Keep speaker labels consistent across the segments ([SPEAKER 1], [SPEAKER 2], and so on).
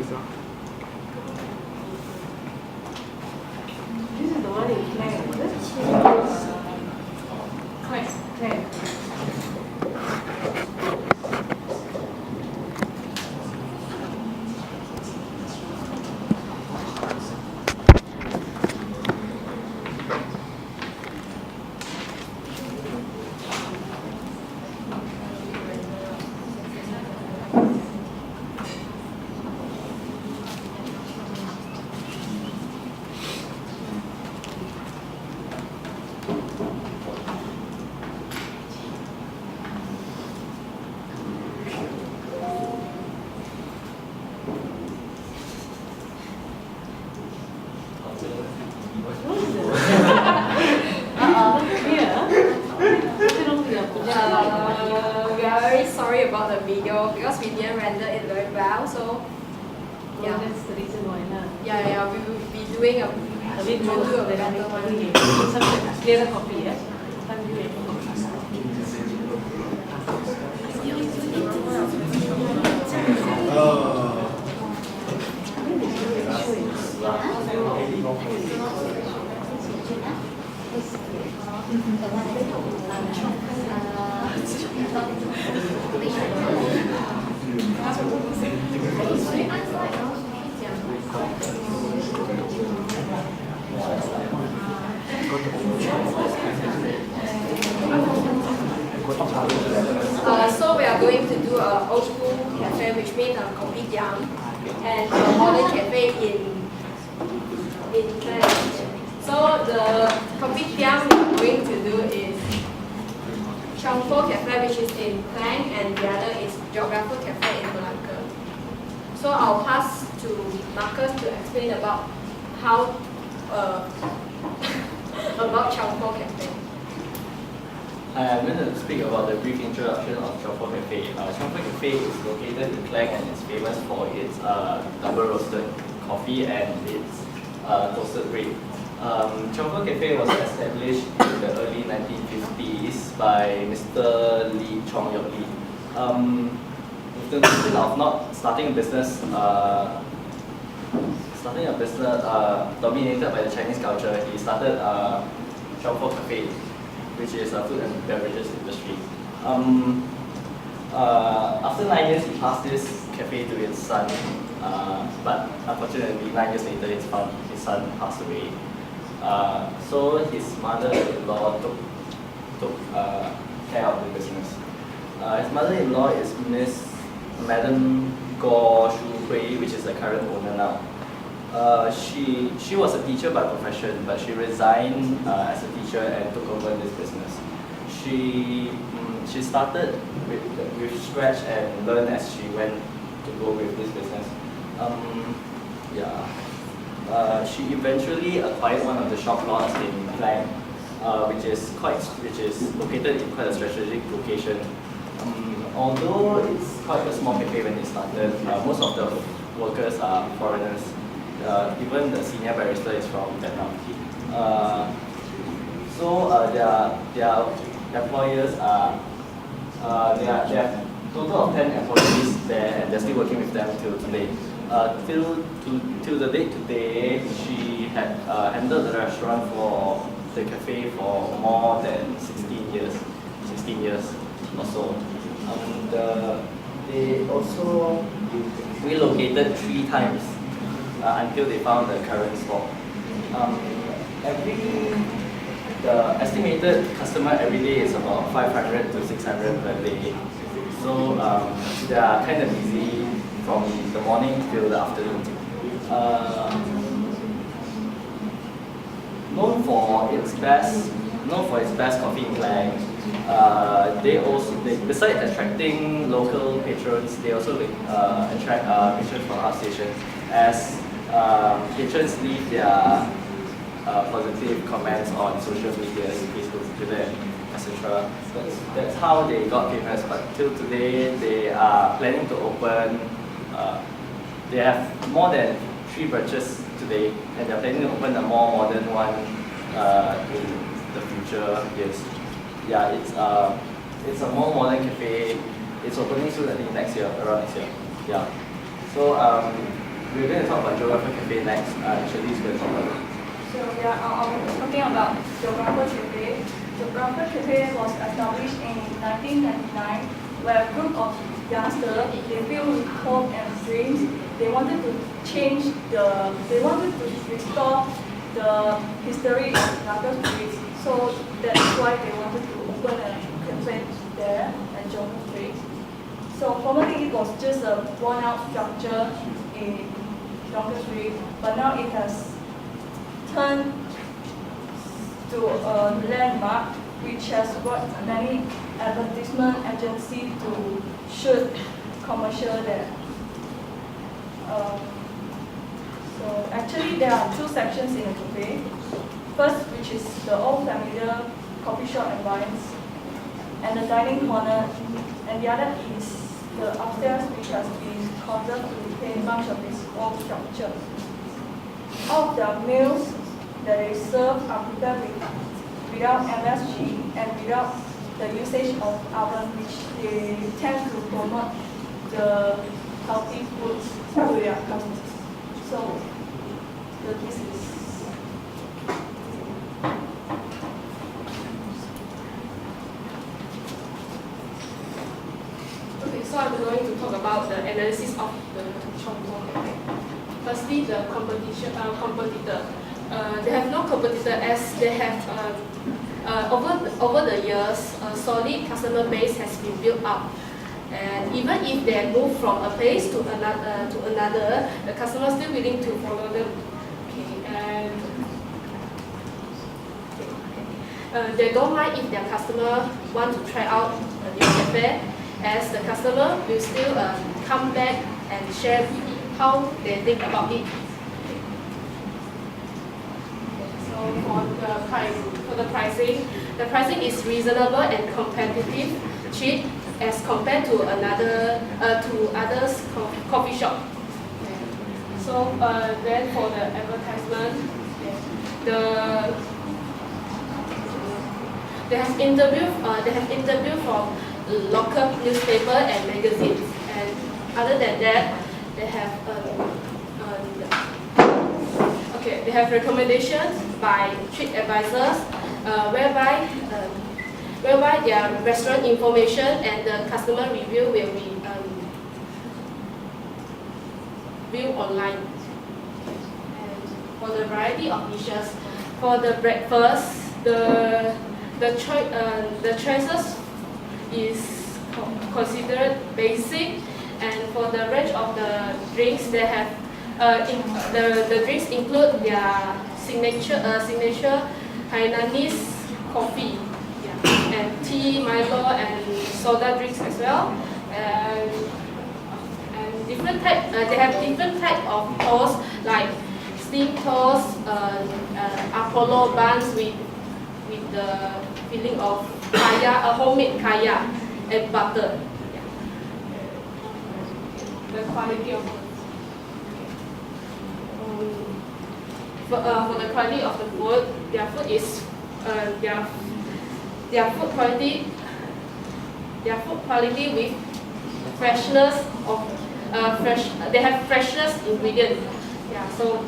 [SPEAKER 1] office.
[SPEAKER 2] This is the one in Klang, is it? Klang.
[SPEAKER 3] We are very sorry about the video because we didn't render it very well. So
[SPEAKER 2] Yeah, that's the reason why.
[SPEAKER 3] we will be doing a review of the better one.
[SPEAKER 2] Some clearer copy, yeah?
[SPEAKER 3] So we are going to do a old school cafe, which means a kopitiam, and a modern cafe in Klang. So the kopitiam we are going to do is Chongpo Cafe, which is in Klang, and the other is Geographer Cafe in Malacca. So I'll pass to Marcus to explain about how about Chongpo Cafe.
[SPEAKER 4] I'm going to speak about the brief introduction of Chongpo Cafe. Chongpo Cafe is located in Klang and is famous for its double roasted coffee and its toasted bread. Chongpo Cafe was established in the early 1950s by Mr. Lee Chong Yok Lee. With the intention of not starting a business dominated by the Chinese culture, he started Chongpo Cafe, which is a food and beverages industry. After 9 years, he passed this cafe to his son, but unfortunately 9 years later, his son passed away. So his mother-in-law took care of the business. His mother-in-law is Madam Goh Shu Hui, which is the current owner now. She was a teacher by profession, but she resigned as a teacher and took over this business. She started with scratch and learned as she went to go with this business. She eventually acquired one of the shop lots in Klang, which is located in quite a strategic location. Although it's quite a small cafe when it started, most of the workers are foreigners. Even the senior barista is from Vietnam. Their employers are they have total of 10 employees there, and they're still working with them till today. Till the date today, she had handled the restaurant for the cafe for more than 16 years or so. They also relocated 3 times until they found the current spot. The estimated customer every day is about 500 to 600 per day. So they are kind of busy from the morning till the afternoon. Known for its best coffee in Klang. Besides attracting local patrons, they also attract patrons from outstation, as patrons leave their positive comments on social media, Facebook, Twitter, etc. That's how they got famous. But till today, they are planning to open. They have more than 3 branches today, and they're planning to open a more modern one in the future years. Yeah, it's a more modern cafe. It's opening soon, I think around next year. Yeah. So We're going to talk about Geographer Cafe next. Actually, it's going to talk about it.
[SPEAKER 1] So yeah, I'll be talking about Geographer Cafe. Geographer Cafe was established in 1999, where a group of youngsters, they filled with hope and dreams. They wanted to restore the history of Naga Street. So that's why they wanted to open a cafe there at Geographer Street. So formerly it was just a worn-out structure in Geographer Street, but now it has turned to a landmark which has brought many advertisement agencies to shoot commercial there. So actually there are two sections in the cafe. First, which is the old familiar coffee shop environs, and the dining corner, and the other is the upstairs, which has been converted to retain much of its old structure. All of the meals that they serve are prepared without MSG and without the usage of oven, which they tend to promote the healthy foods to their customers. So this is.
[SPEAKER 3] Okay, so I'm going to talk about the analysis of the Chongqing Cafe. Firstly, the competitor. They have no competitor as they have over the years a solid customer base has been built up, and even if they move from a place to another, the customer is still willing to follow them. Okay, and they don't mind if their customer want to try out a new cafe, as the customer will still come back and share how they think about it. For the pricing, the pricing is reasonable and competitive, cheap as compared to others coffee shop. So then for the advertisement, they have interview from local newspaper and magazines, and other than that, they have they have recommendations by trip advisors, whereby their restaurant information and the customer review will be viewed online. And for the variety of dishes, for the breakfast, the choices is considered basic, and for the range of the drinks, they have. The drinks include their signature Hainanese coffee, and tea, Milo, and soda drinks as well. And different type. They have different type of toast, like steamed toast, Apollo buns with the filling of kaya, homemade kaya, and butter. The quality of for the quality of the food, their food is their food quality with freshness of they have freshness ingredients. Yeah, so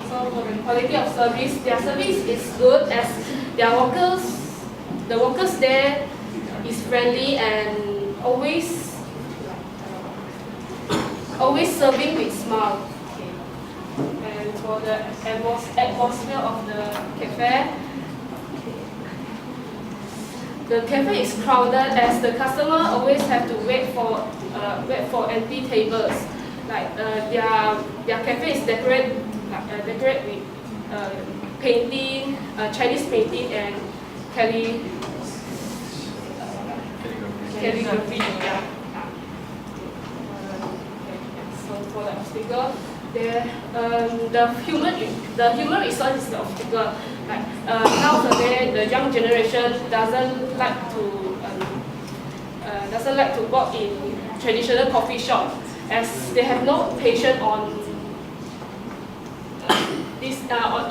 [SPEAKER 3] so for the quality of service, their service is good as the workers there is friendly and always serving with smile. And for the atmosphere of the cafe is crowded as the customer always have to wait for empty tables. Like their cafe is decorate with painting, Chinese painting and calligraphy. Yeah. So for the obstacle, the human resource is the obstacle. Like nowadays, the young generation doesn't like to work in traditional coffee shop, as they have no patience on this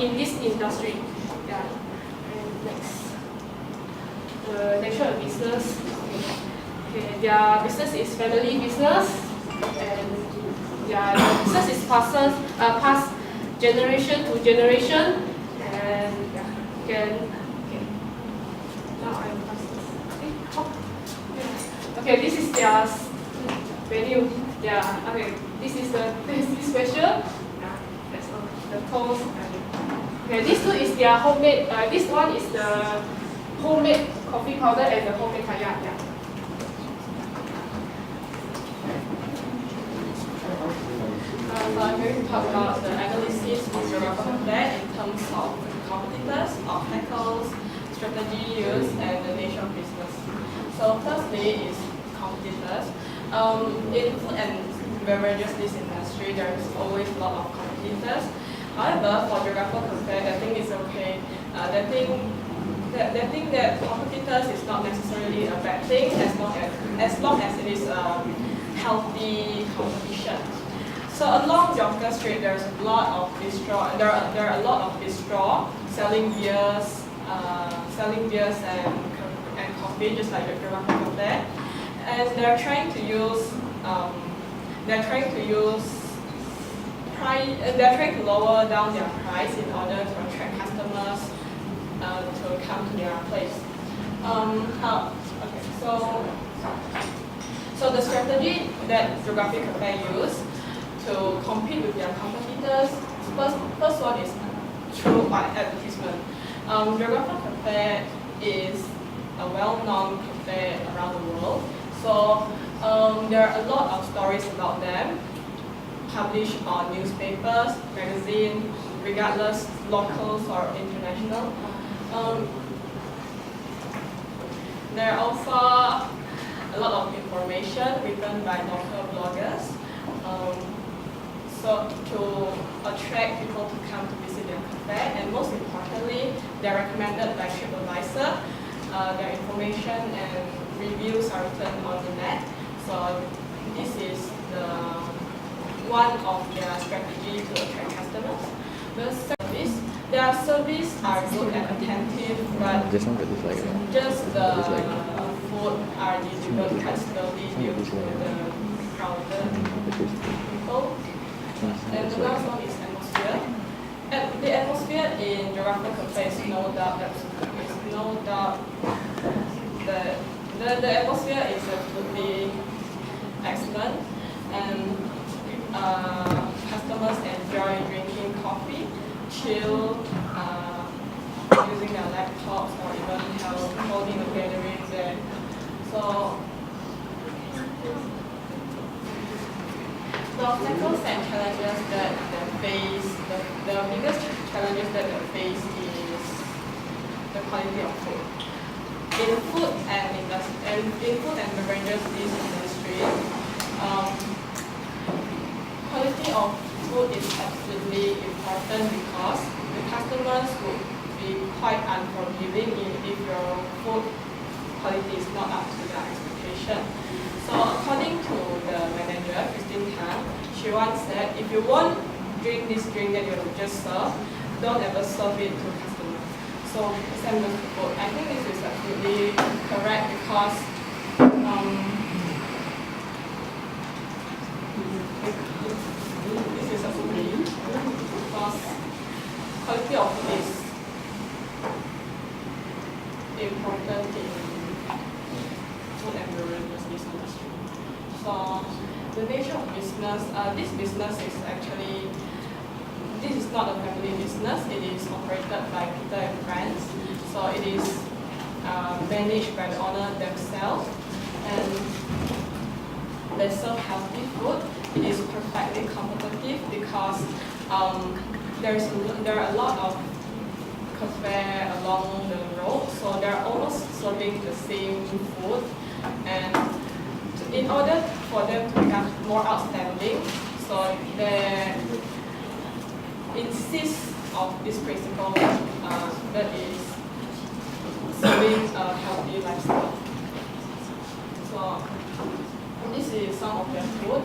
[SPEAKER 3] in this industry. Yeah. And next, nature of business. Okay, their business is family business, and
[SPEAKER 2] Yeah, the business is passed generation to generation, and yeah, you can. Okay. Now I pass this. Okay, this is their menu. Yeah. Okay, this is the tasty special. Yeah, that's all. The toast. Okay, this two is their homemade. This one is the homemade coffee powder and the homemade kaya. Yeah.
[SPEAKER 1] So I'm going to talk about the analysis of geographical plan in terms of competitors, obstacles, strategy used, and the nature of business. So firstly is competitors. In food and beverages this industry, there is always a lot of competitors. However, for geographical cafe, I think it's okay. They think that competitors is not necessarily a bad thing as long as it is a healthy competition. So along Jonker Street, there's a lot of bistro. There are a lot of bistro selling beers and coffee, just like the geographical cafe. And they're trying to lower down their price in order to attract customers to come to their place. So the strategy that Geographic Cafe use to compete with their competitors, first one is through advertisement. Geographic Cafe is a well-known cafe around the world. So there are a lot of stories about them published on newspapers, magazines, regardless locals or international. There are also a lot of information written by local bloggers. So to attract people to come to visit their cafe, and most importantly, they're recommended by TripAdvisor. Their information and reviews are written on the net. So this is one of their strategy to attract customers. Their service are good and attentive, but just the food are delivered quite slowly due to the crowded people. And the last one is atmosphere. And the atmosphere in Geographical Cafe is no doubt that the atmosphere is absolutely excellent, and customers enjoy drinking coffee, chill, using their laptops, or even holding a gathering there. So the obstacles and challenges that they face, the biggest challenges that they face is the quality of food. In food and beverages this industry, quality of food is absolutely important because the customers would be quite unforgiving if your food quality is not up to their expectation. So according to the manager, Christine Tan, she once said, if you won't drink this drink that you just serve, don't ever serve it to customers. So same goes to food. I think this is absolutely correct because this is absolutely because quality of food is important in food and beverages industry. So the nature of business, this business is actually, this is not a family business. It is operated by Peter and friends. So it is managed by the owner themselves, and they serve healthy food. It is perfectly competitive because there are a lot of cafe along the road, so they're almost serving the same food. And in order for them to become more outstanding, so they insist of this principle that is serving a healthy lifestyle. So this is some of their food.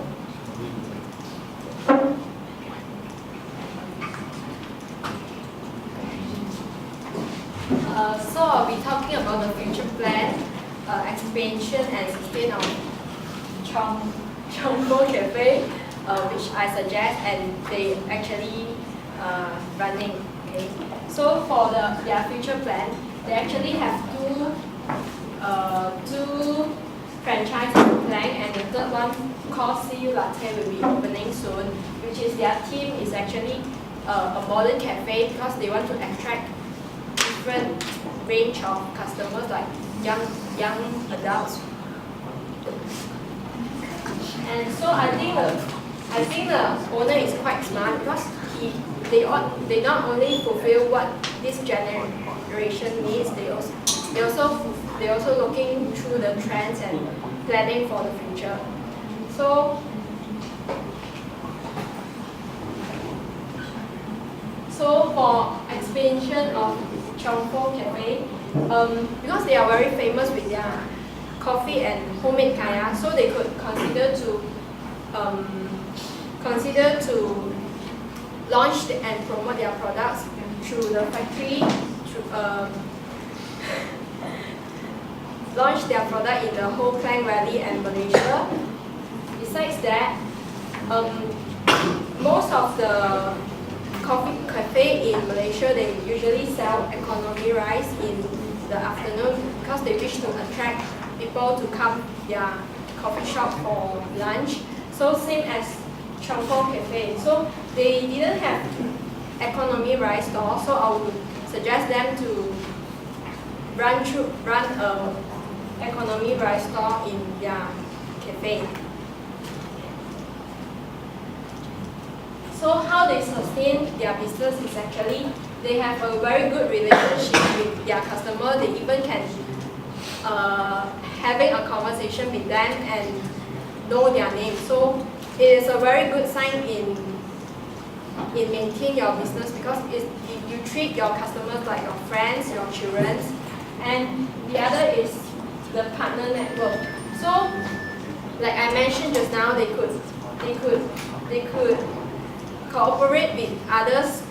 [SPEAKER 3] So I'll be talking about the future plan, expansion and sustain of Chongbo Cafe. which I suggest, and they actually running. Okay, so for their future plan, they actually have two franchise plan, and the third one called See You Latte will be opening soon, which is their theme is actually a modern cafe because they want to attract different range of customers like young adults. And so I think the owner is quite smart because they not only fulfill what this generation needs, they also looking through the trends and planning for the future. So for expansion of Chongfo Cafe, because they are very famous with their coffee and homemade kaya, so they could consider to launch and promote their products through the factory, launch their product in the whole Klang Valley and Malaysia. Besides that, most of the coffee cafe in Malaysia, they usually sell economy rice in the afternoon because they wish to attract people to come their coffee shop for lunch. So same as Chongfo Cafe. So they didn't have economy rice store, so I would suggest them to run a economy rice store in their cafe. So how they sustain their business is actually they have a very good relationship with their customer. They even can having a conversation with them and know their name. So it is a very good sign in maintain your business because if you treat your customers like your friends, your children. And the other is the partner network. So like I mentioned just now, they could cooperate with others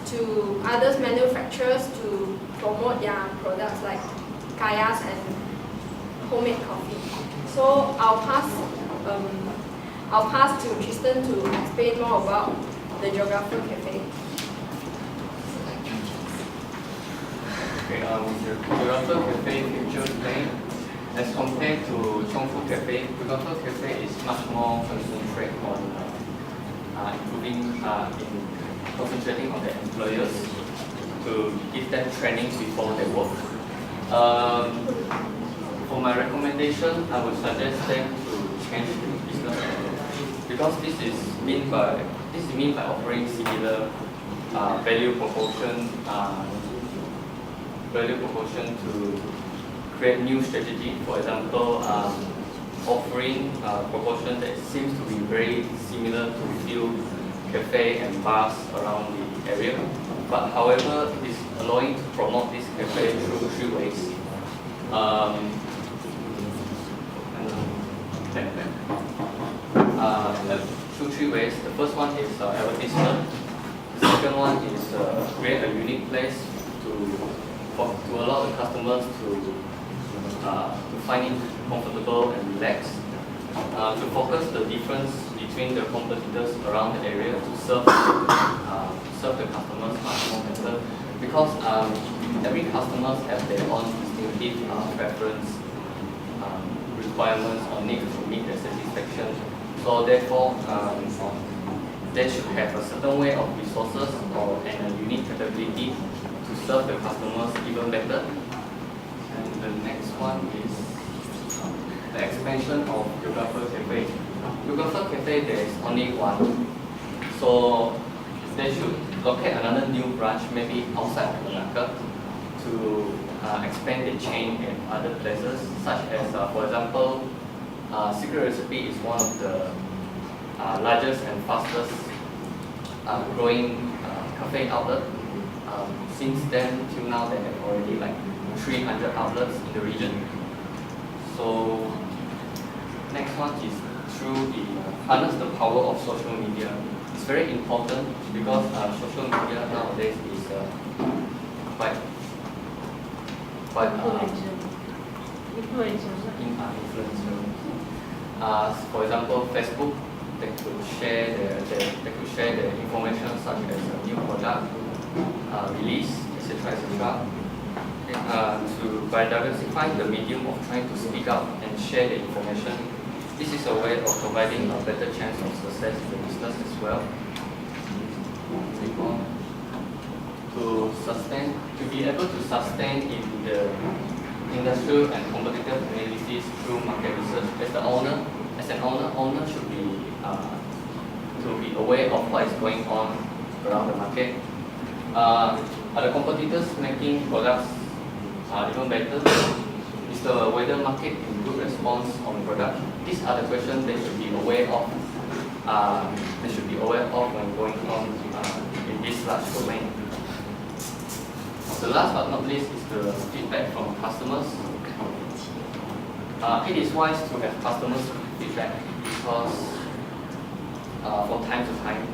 [SPEAKER 3] manufacturers to promote their products like kayas and homemade coffee. So I'll pass to Tristan to explain more about the Geographer Cafe.
[SPEAKER 5] Okay, the Geographer Cafe future plan, as compared to Chongfu Cafe, Geographer Cafe is much more concentrated on concentrating on the employers to give them training before they work. For my recommendation, I would suggest them to change the business model because this is mean by offering similar value proportion to create new strategy. For example, offering proportion that seems to be very similar to few cafe and bars around the area, but however, it is allowing to promote this cafe through three ways. Through three ways. The first one is advertisement. The second one is create a unique place to allow the customers to find it comfortable and relaxed. To focus the difference between the competitors around the area to serve the customers much more better, because every customer has their own distinctive preference, requirements or needs to meet their satisfaction. So therefore, they should have a certain way of resources and a unique capability to serve the customers even better. And the next one is the expansion of Geographer Cafe. Geographer Cafe, there is only one. So they should locate another new branch, maybe outside of Malacca, to expand the chain in other places, such as, for example, Secret Recipe is one of the largest and fastest growing cafe outlet. Since then till now, they have already like 300 outlets in the region. So next one is through harness the power of social media. It's very important because social media nowadays is quite influential. For example, Facebook, they could share their share the information such as a new product release, etc. etc. By diversifying the medium of trying to speak up and share the information, this is a way of providing a better chance of success in the business as well. To be able to sustain in the industrial and competitive analysis through market research, as an owner should be to be aware of what is going on around the market. Are the competitors making products even better? Is the weather market in good response on product? These are the questions they should be aware of. When going on in this large domain. The last but not least is the feedback from customers. It is wise to have customers feedback because from time to time,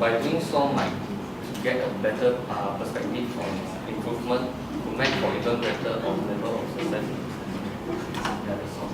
[SPEAKER 5] by doing so might get a better perspective on improvement to make for even better on level of success. Yeah, that's all.